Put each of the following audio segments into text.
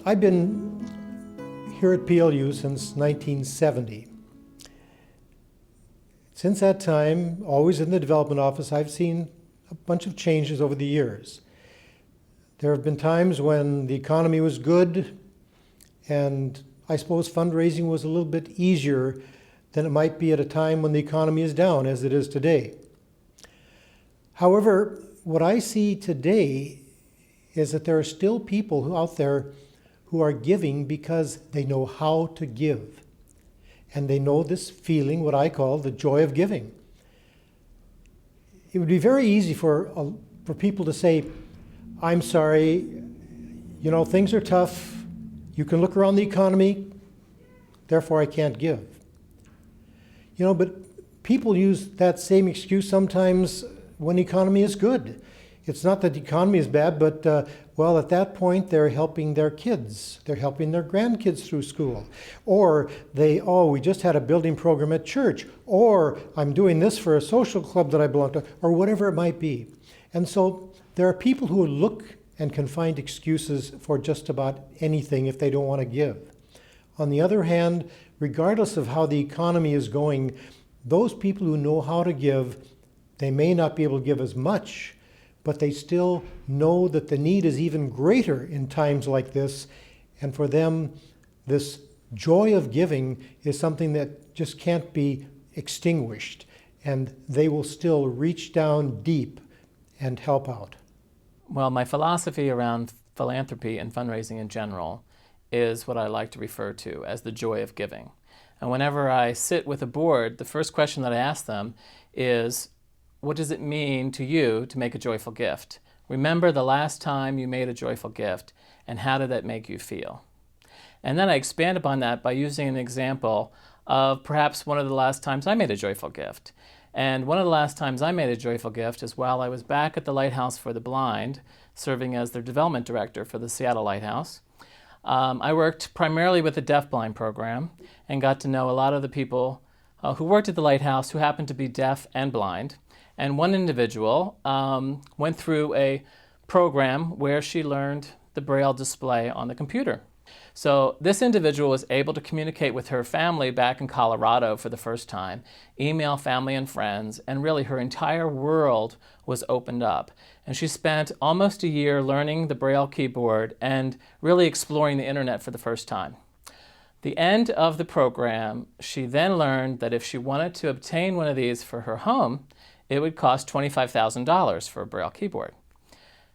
I've been here at PLU since 1970. Since that time, always in the development office, I've seen a bunch of changes over the years. There have been times when the economy was good and I suppose fundraising was a little bit easier than it might be at a time when the economy is down, as it is today. However, what I see today is that there are still people out there who are giving because they know how to give. And they know this feeling, what I call the joy of giving. It would be very easy for people to say, I'm sorry, things are tough. You can look around the economy, therefore I can't give. But people use that same excuse sometimes when the economy is good. It's not that the economy is bad, but at that point they're helping their kids. They're helping their grandkids through school. Or we just had a building program at church. Or I'm doing this for a social club that I belong to, or whatever it might be. And so there are people who look and can find excuses for just about anything if they don't want to give. On the other hand, regardless of how the economy is going, those people who know how to give, they may not be able to give as much, but they still know that the need is even greater in times like this. And for them, this joy of giving is something that just can't be extinguished. And they will still reach down deep and help out. Well, my philosophy around philanthropy and fundraising in general is what I like to refer to as the joy of giving. And whenever I sit with a board, the first question that I ask them is, what does it mean to you to make a joyful gift? Remember the last time you made a joyful gift, and how did that make you feel? And then I expand upon that by using an example of perhaps one of the last times I made a joyful gift. And one of the last times I made a joyful gift is while I was back at the Lighthouse for the Blind, serving as their development director for the Seattle Lighthouse. I worked primarily with the deaf-blind program and got to know a lot of the people who worked at the Lighthouse who happened to be deaf and blind. And one individual went through a program where she learned the Braille display on the computer. So this individual was able to communicate with her family back in Colorado for the first time, email family and friends, and really her entire world was opened up. And she spent almost a year learning the Braille keyboard and really exploring the internet for the first time. The end of the program, she then learned that if she wanted to obtain one of these for her home, it would cost $25,000 for a Braille keyboard.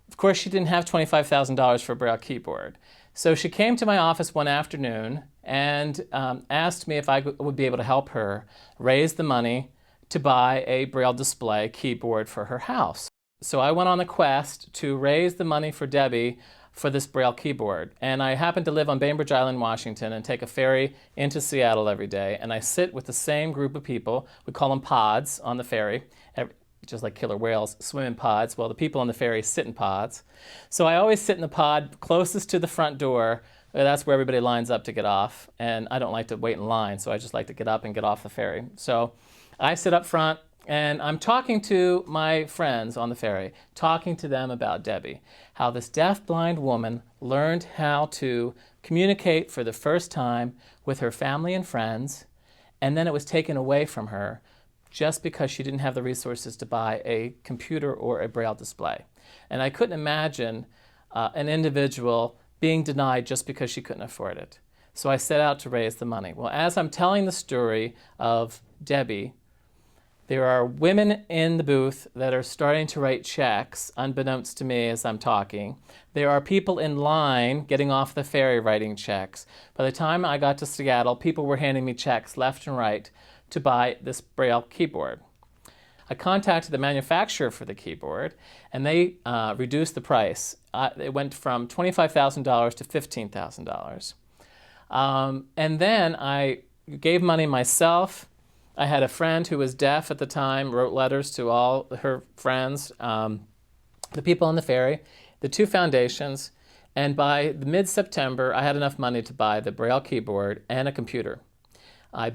Of course, she didn't have $25,000 for a Braille keyboard. So she came to my office one afternoon and asked me if I would be able to help her raise the money to buy a Braille display keyboard for her house. So I went on a quest to raise the money for Debbie for this Braille keyboard. And I happen to live on Bainbridge Island, Washington, and take a ferry into Seattle every day. And I sit with the same group of people. We call them pods on the ferry, just like killer whales swim in pods. Well, the people on the ferry sit in pods. So I always sit in the pod closest to the front door. That's where everybody lines up to get off. And I don't like to wait in line, so I just like to get up and get off the ferry. So I sit up front, and I'm talking to my friends on the ferry, talking to them about Debbie, how this deaf-blind woman learned how to communicate for the first time with her family and friends, and then it was taken away from her just because she didn't have the resources to buy a computer or a Braille display. And I couldn't imagine an individual being denied just because she couldn't afford it. So I set out to raise the money. Well, as I'm telling the story of Debbie, there are women in the booth that are starting to write checks, unbeknownst to me as I'm talking. There are people in line getting off the ferry writing checks. By the time I got to Seattle, people were handing me checks left and right to buy this Braille keyboard. I contacted the manufacturer for the keyboard, and they reduced the price. It went from $25,000 to $15,000. And then I gave money myself. I had a friend who was deaf at the time, wrote letters to all her friends, the people on the ferry, the two foundations, and by mid-September, I had enough money to buy the Braille keyboard and a computer. I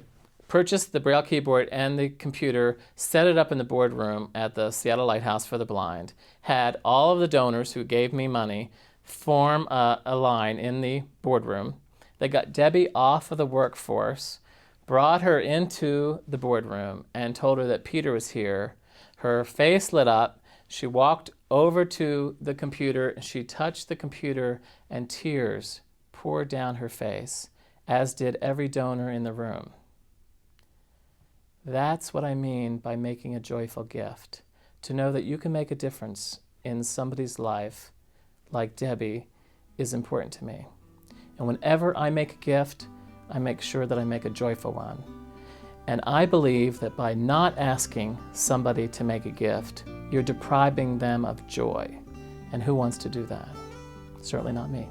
purchased the Braille keyboard and the computer, set it up in the boardroom at the Seattle Lighthouse for the Blind, had all of the donors who gave me money form a line in the boardroom. They got Debbie off of the workforce, brought her into the boardroom, and told her that Peter was here. Her face lit up. She walked over to the computer, she touched the computer, and tears poured down her face, as did every donor in the room. That's what I mean by making a joyful gift. To know that you can make a difference in somebody's life, like Debbie, is important to me. And whenever I make a gift, I make sure that I make a joyful one. And I believe that by not asking somebody to make a gift, you're depriving them of joy. And who wants to do that? Certainly not me.